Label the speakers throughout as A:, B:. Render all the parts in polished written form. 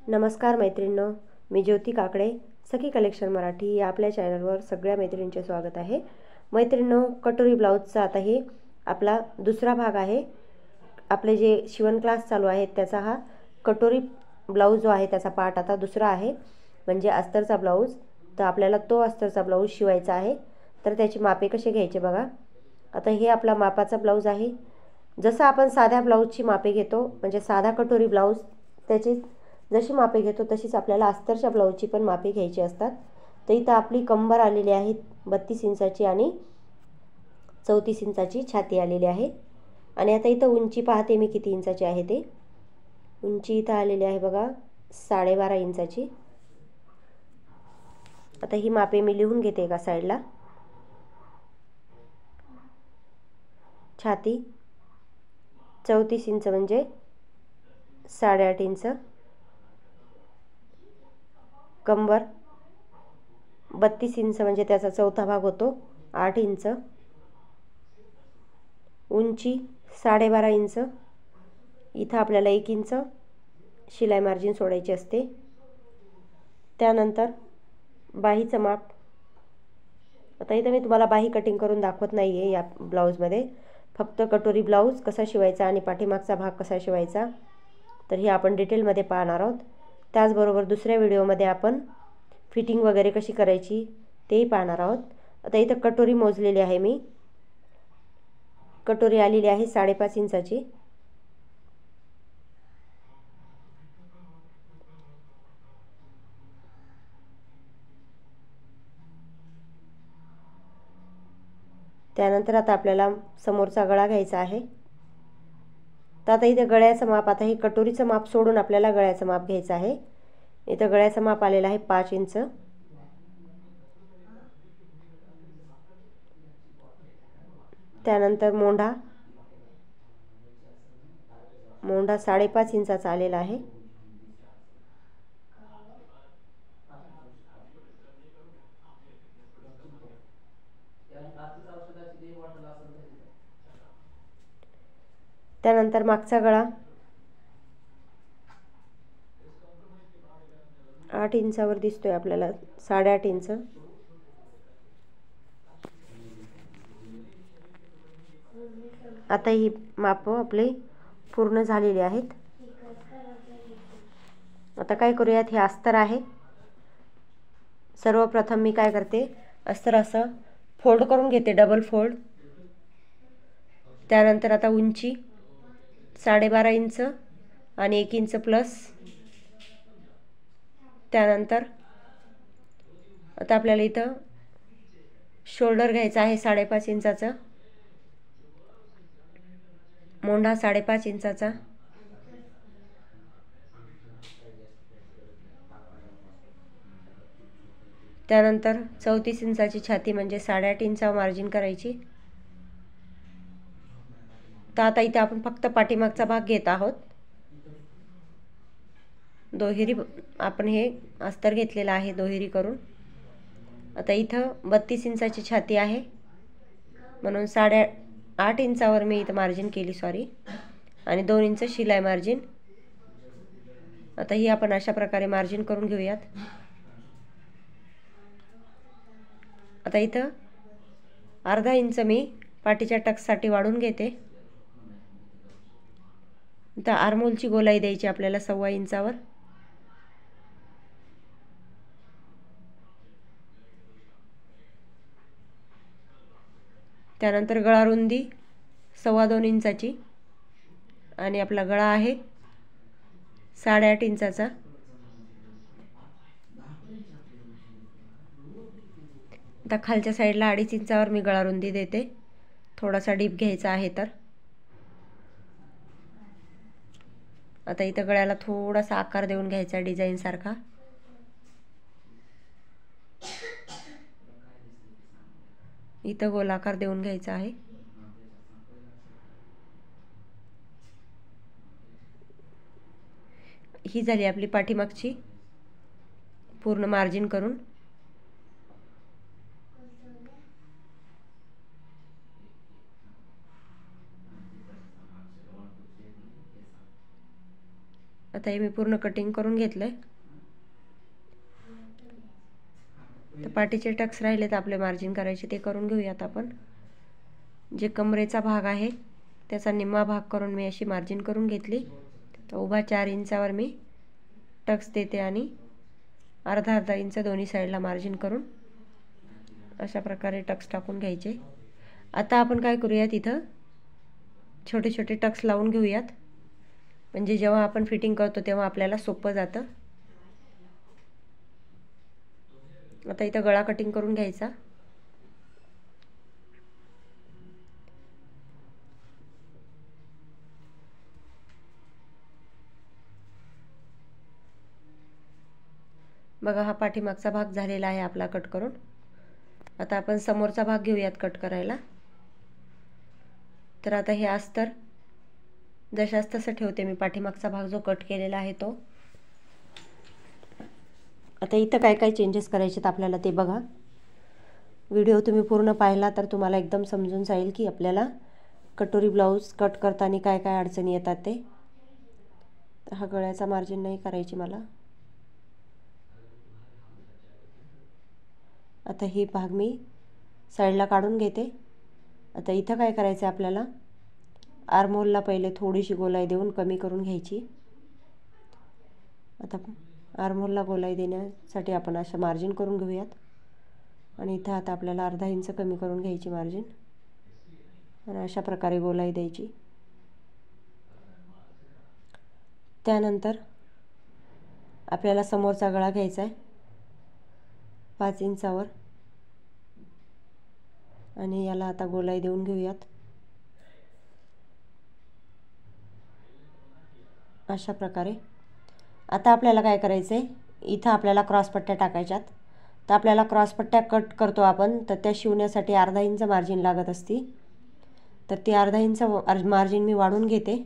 A: नमस्कार मैत्रिणींनो, मी ज्योती काकडे, सखी कलेक्शन मराठी या आपल्या चॅनलवर सगळ्या मैत्रिणींचे स्वागत आहे। मैत्रिणींनो, कटोरी ब्लाउजचा आता हे आपला दुसरा भाग आहे। आपले जे शिवण क्लास चालू आहेत त्याचा हा कटोरी ब्लाउज जो आहे त्याचा पार्ट आता दुसरा आहे, म्हणजे अस्तरचा ब्लाउज। तर आपल्याला तो अस्तरचा ब्लाउज शिवायचा आहे, तर त्याची मापे कसे घ्यायचे बघा। आता हे आपला मापाचा ब्लाउज आहे। जसं आपण साध्या ब्लाउजची मापे घेतो, म्हणजे साधा कटोरी ब्लाउज त्याची जशी मापे घेतो तशीच आपल्याला अस्तरच्या ब्लाउजची पण मापे घ्यायची असतात। तर इथं आपली कंबर आलेली आहे 32 इंचाची आणि 34 इंचाची छाती आलेली आहे। आणि आता इथं उंची पाहते मी किती इंचाची आहे ते। उंची इथं आलेली आहे बघा 12.5 इंचाची। आता ही मापे मी लिहून घेते एका साईडला। छाती 34 इंच म्हणजे 8.5 इंच, कंबर 32 इंच म्हणजे त्याचा चौथा भाग होतो 8 इंच, उंची 12.5 इंच। इथं आपल्याला 1 इंच शिलाई मार्जिन सोडायची असते। त्यानंतर बाहीचं माप, आता इथं मी तुम्हाला बाही कटिंग करून दाखवत नाही आहे या ब्लाऊजमध्ये, फक्त कटोरी ब्लाऊज कसा शिवायचा आणि पाठीमागचा भाग कसा शिवायचा तर हे आपण डिटेलमध्ये पाहणार आहोत। त्याचबरोबर दुसऱ्या व्हिडिओमध्ये आपण फिटिंग वगैरे कशी करायची तेही पाहणार आहोत। आता इथं कटोरी मोजलेली आहे मी। कटोरी आलेली आहे 5.5 इंचाची। त्यानंतर आता आपल्याला समोरचा गळा घ्यायचा आहे। तर आता इथे गळ्याचं माप, आता हे कटोरीचं माप सोडून आपल्याला गळ्याचं माप घ्यायचं आहे। इथं गळ्याचं माप आलेलं आहे 5 इंच। त्यानंतर मोंढा 5.5 इंचाचा आलेला आहे। त्यानंतर मागचा गळा 8 इंचावर दिसतोय आपल्याला, 8.5 इंच। आता ही माप आपले पूर्ण झालेली आहेत। आता काय करूयात, हे अस्तर आहे। सर्वप्रथम मी काय करते, अस्तर असं फोल्ड करून घेते, डबल फोल्ड। त्यानंतर आता उंची 12.5 इंच आणि 1 इंच प्लस। त्यानंतर आता आपल्याला इथं शोल्डर घ्यायचा आहे 5.5 इंचाचा, मोंढा 5.5 इंचाचा, त्यानंतर 34 इंचाची छाती म्हणजे 8.5 इंचावर मार्जिन करायची। तर आता इथे आपण फक्त पाठीमागचा भाग घेत आहोत। दोहेरी आपण हे अस्तर घेतलेला आहे दोहेरी करून। आता इथं 32 इंचाची छाती आहे, म्हणून 8.5 इंचावर मी इथं मार्जिन केली, सॉरी, आणि 2 इंच शिलाई मार्जिन। आता ही आपण अशा प्रकारे मार्जिन करून घेऊयात। आता इथं अर्धा इंच मी पाठीच्या टक्ससाठी वाढून घेते। इथं आर्महोलची गोलाई द्यायची आपल्याला 1.25 इंचावर। त्यानंतर गळा रुंदी 2.25 इंचाची आणि आपला गळा आहे 8.5 इंचाचा। आता खालच्या साईडला 2.5 इंचावर मी गळा रुंदी देते, थोडासा डीप घ्यायचा आहे तर। आता इथं गळ्याला थोडासा आकार देऊन घ्यायचा डिझाईन सारखा। इथं गोलाकार देऊन घ्यायचा आहे। ही झाली आपली पाठीमागची पूर्ण मार्जिन करून। आता हे मी पूर्ण कटिंग करून घेतलं आहे. तर पाठीचे टक्स राहिलेत आपले मार्जिन करायचे, ते करून घेऊयात आपण. जे कमरेचा भाग आहे त्याचा निम्मा भाग करून मी अशी मार्जिन करून घेतली. तर उभा 4 इंचावर मी टक्स देते आणि अर्धा अर्धा इंच दोन्ही साईडला मार्जिन करून अशा प्रकारे टक्स टाकून घ्यायचे. आता आपण काय करूयात, इथं छोटे छोटे टक्स लावून घेऊयात, म्हणजे जेव्हा आपण फिटिंग करतो तेव्हा आपल्याला सोपं जातं. आता इथं गळा कटिंग करून घ्यायचा. बघा, हा पाठीमागचा भाग झालेला आहे आपला कट करून. आता आपण समोरचा भाग घेऊयात कट करायला. तर आता हे अस्तर जशास तसं ठेवते मी, पाठीमागचा भाग जो कट केलेला आहे तो. आता इथं काय काय चेंजेस करायचे आपल्याला ते बघा. व्हिडिओ तुम्ही पूर्ण पाहिला तर तुम्हाला एकदम समजून जाईल की आपल्याला कटोरी ब्लाऊज कट करताना काय काय अडचणी येतात ते. तर हा गळ्याचा मार्जिन नाही करायची मला. आता ही भाग मी साईडला काढून घेते. आता इथं काय करायचं आपल्याला, आर्महोलला पहिले थोडीशी गोलाई देऊन कमी करून घ्यायची. आता आर्महोलला गोलाई देण्यासाठी आपण असं मार्जिन करून घेऊयात. आणि इथं आता आपल्याला अर्धा इंच कमी करून घ्यायची मार्जिन आणि अशा प्रकारे गोलाई द्यायची. त्यानंतर आपल्याला समोरचा गळा घ्यायचा आहे 5 इंचावर आणि याला आता गोलाई देऊन घेऊयात अशा प्रकारे. आता आपल्याला काय करायचं आहे, इथं आपल्याला क्रॉसपट्ट्या टाकायच्यात. तर आपल्याला क्रॉसपट्ट्या कट करतो आपण, तर त्या शिवण्यासाठी अर्धा इंच मार्जिन लागत असती. तर ती अर्धा इंच मार्जिन मी वाढून घेते,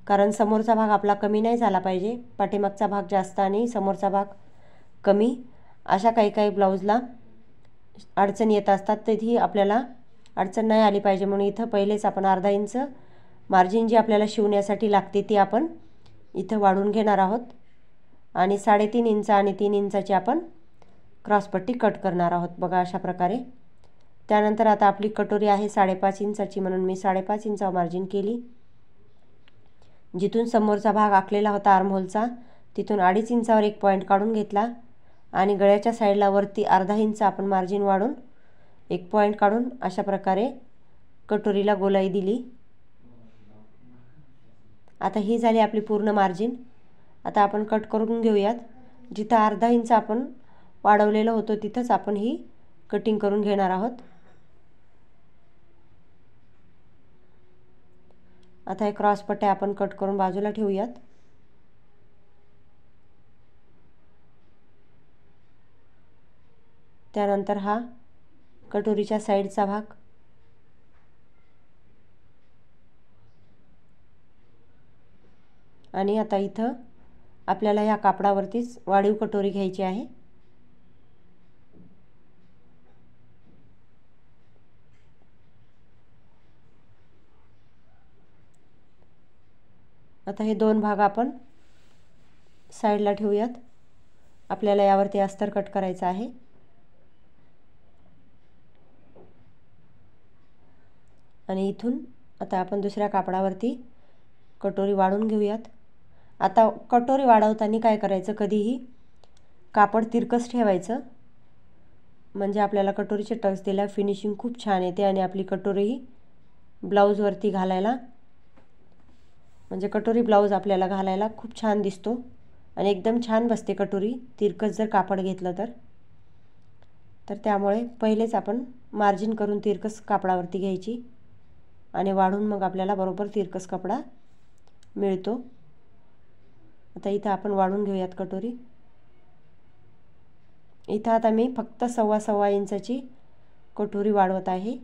A: कारण समोरचा भाग आपला कमी नाही झाला पाहिजे. पाठीमागचा भाग जास्त आणि समोरचा भाग कमी, अशा काही काही ब्लाऊजला अडचण येत असतात. तर ती आपल्याला अडचण नाही आली पाहिजे म्हणून इथं पहिलेच आपण अर्धा इंच मार्जिन जी आपल्याला शिवण्यासाठी लागते ती आपण इथं वाढून घेणार आहोत. आणि 3.5 इंच आणि 3 इंचाची आपण क्रॉसपट्टी कट करणार आहोत बघा अशा प्रकारे. त्यानंतर आता आपली कटोरी आहे 5.5 इंचाची, म्हणून मी 5.5 इंचावर मार्जिन केली. जिथून समोरचा भाग आखलेला होता आर्महोलचा, तिथून 2.5 इंचावर एक पॉईंट काढून घेतला आणि गळ्याच्या साईडला वरती अर्धा इंच आपण मार्जिन वाढून एक पॉईंट काढून अशा प्रकारे कटोरीला गोलाई दिली. आता ही झाली आपली पूर्ण मार्जिन. आता आपण कट करून घेऊयात. जिथं अर्धा इंच आपण वाढवलेलं होतं तिथंच आपण ही कटिंग करून घेणार आहोत. आता हे क्रॉसपट्ट्या आपण कट करून बाजूला ठेवूयात. त्यानंतर हा कटोरीच्या साईडचा भाग आणि आता इथं आपल्याला या कापडावरतीच वाढीव कटोरी घ्यायची आहे. आता हे दोन भाग आपण साईडला ठेवूयात. आपल्याला यावरती अस्तर कट करायचा आहे. आणि इथून आता आपण दुसऱ्या कापडावरती कटोरी वाढून घेऊयात. आता कटोरी वाढवताना काय करायचं, कधीही कापड तिरकस ठेवायचं, म्हणजे आपल्याला कटोरीचे टक्स दिल्यावर फिनिशिंग खूप छान येते आणि आपली कटोरीही ब्लाऊजवरती घालायला, म्हणजे कटोरी ब्लाऊज आपल्याला घालायला खूप छान दिसतो आणि एकदम छान बसते कटोरी तिरकस जर कापड घेतलं तर त्यामुळे पहिलेच आपण मार्जिन करून तिरकस कापडावरती घ्यायची आणि वाढून मग आपल्याला बरोबर तिरकस कपडा मिळतो. आता इथं आपण वाढून घेऊयात कटोरी. इथं आता मी फक्त 1.25 इंचाची कटोरी वाढवत आहे.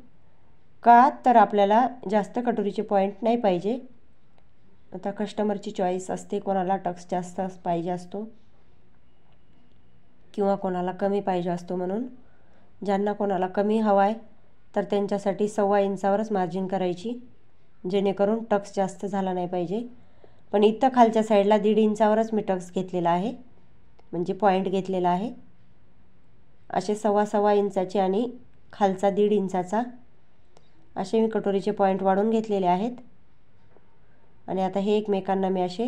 A: का तर आपल्याला जास्त कटोरीचे पॉईंट नाही पाहिजे. आता कस्टमरची चॉईस असते, कोणाला टक्स जास्त पाहिजे असतो किंवा कोणाला कमी पाहिजे असतो. म्हणून ज्यांना कोणाला कमी हवा आहे तर त्यांच्यासाठी 1.25 इंचावरच मार्जिन करायची, जेणेकरून टक्स जास्त झाला नाही पाहिजे. पण इथं खालच्या साईडला 1.5 इंचावरच मी टक्स घेतलेला आहे, म्हणजे पॉईंट घेतलेला आहे। असे 1.25 इंचाचे आणि खालचा 1.5 इंचाचा असे मी कटोरीचे पॉईंट वाढून घेतलेले आहेत। आणि आता हे एकमेकांना मी असे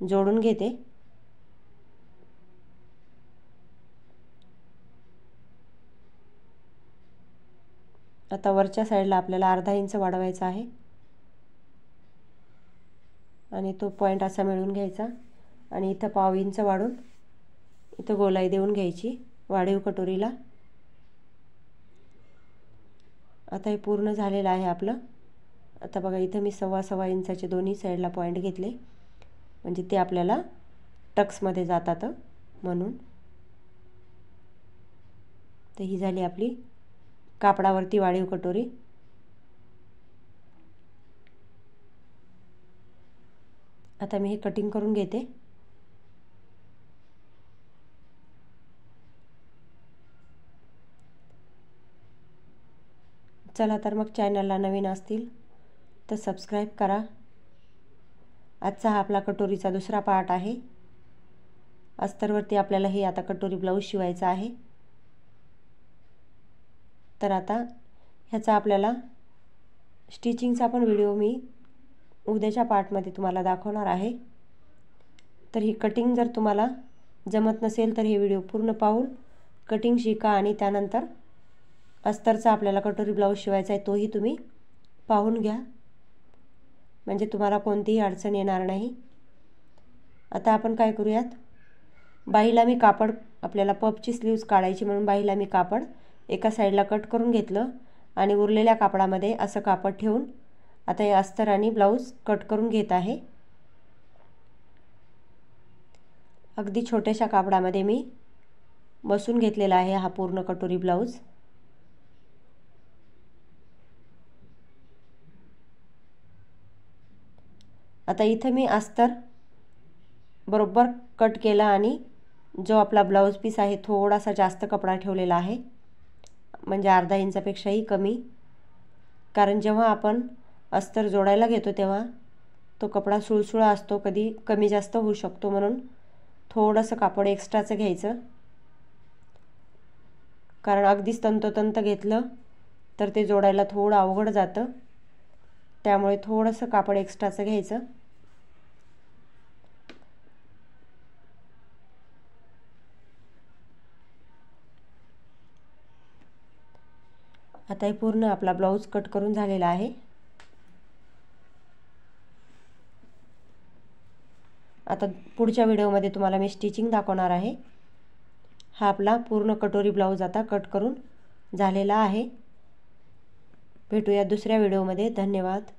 A: जोडून घेते। आता वरच्या साईडला आपल्याला अर्धा इंच वाढवायचा आहे आणि तो पॉईंट असा मिळून घ्यायचा आणि इथं पाव इंच वाढून इथं गोलाई देऊन घ्यायची वाढीव कटोरीला। आता हे पूर्ण झालेलं आहे आपलं। आता बघा इथं मी 1.25 इंचाचे दोन्ही साईडला पॉईंट घेतले, म्हणजे ते आपल्याला टक्समध्ये जातात म्हणून। तर ही झाली आपली कापडावरती वाढीव कटोरी। आता मी हे कटिंग करून घेते। चला तर मग चॅनलला नवीन असतील तर सबस्क्राईब करा। आजचा हा आपला कटोरीचा दुसरा पार्ट आहे। अस्तरवरती आपल्याला हे आता कटोरी ब्लाऊज शिवायचा आहे। तर आता ह्याचा आपल्याला स्टिचिंगचा पण व्हिडिओ मी उद्याच्या पार्टमध्ये तुम्हाला दाखवणार आहे। तर ही कटिंग जर तुम्हाला जमत नसेल तर हे व्हिडिओ पूर्ण पाहून कटिंग शिका आणि त्यानंतर अस्तरचा आपल्याला कटोरी ब्लाऊज शिवायचा आहे तोही तुम्ही पाहून घ्या, म्हणजे तुम्हाला कोणतीही अडचण येणार नाही। आता आपण काय करूयात, बाहीला मी कापड आपल्याला पफची स्लीव्ज काढायची म्हणून बाहीला मी कापड एका साईडला कट करून घेतलं आणि उरलेल्या कापडामध्ये असं कापड ठेवून आता हे अस्तर आणि ब्लाऊज कट करून घेत आहे। अगदी छोट्याशा कापडामध्ये मी बसून घेतलेला आहे हा पूर्ण कटोरी ब्लाऊज। आता इथं मी अस्तर बरोबर कट केला आणि जो आपला ब्लाऊज पीस आहे थोडासा जास्त कपडा ठेवलेला आहे, म्हणजे अर्धा इंचापेक्षाही कमी। कारण जेव्हा आपण अस्तर जोडायला घेतो तेव्हा तो कपडा सुळसुळा असतो, कधी कमी जास्त होऊ शकतो, म्हणून थोडंसं कापड एक्स्ट्राचं घ्यायचं। कारण अगदीच तंतोतंत घेतलं तर ते जोडायला थोडं अवघड जातं, त्यामुळे थोडंसं कापड एक्स्ट्राचं घ्यायचं। आता हे पूर्ण आपला ब्लाऊज कट करून झालेला आहे। आता पुढच्या व्हिडिओमध्ये तुम्हाला मी स्टिचिंग दाखवणार आहे। हा आपला पूर्ण कटोरी ब्लाऊज आता कट करून झालेला आहे। भेटूया दुसऱ्या व्हिडिओमध्ये। धन्यवाद।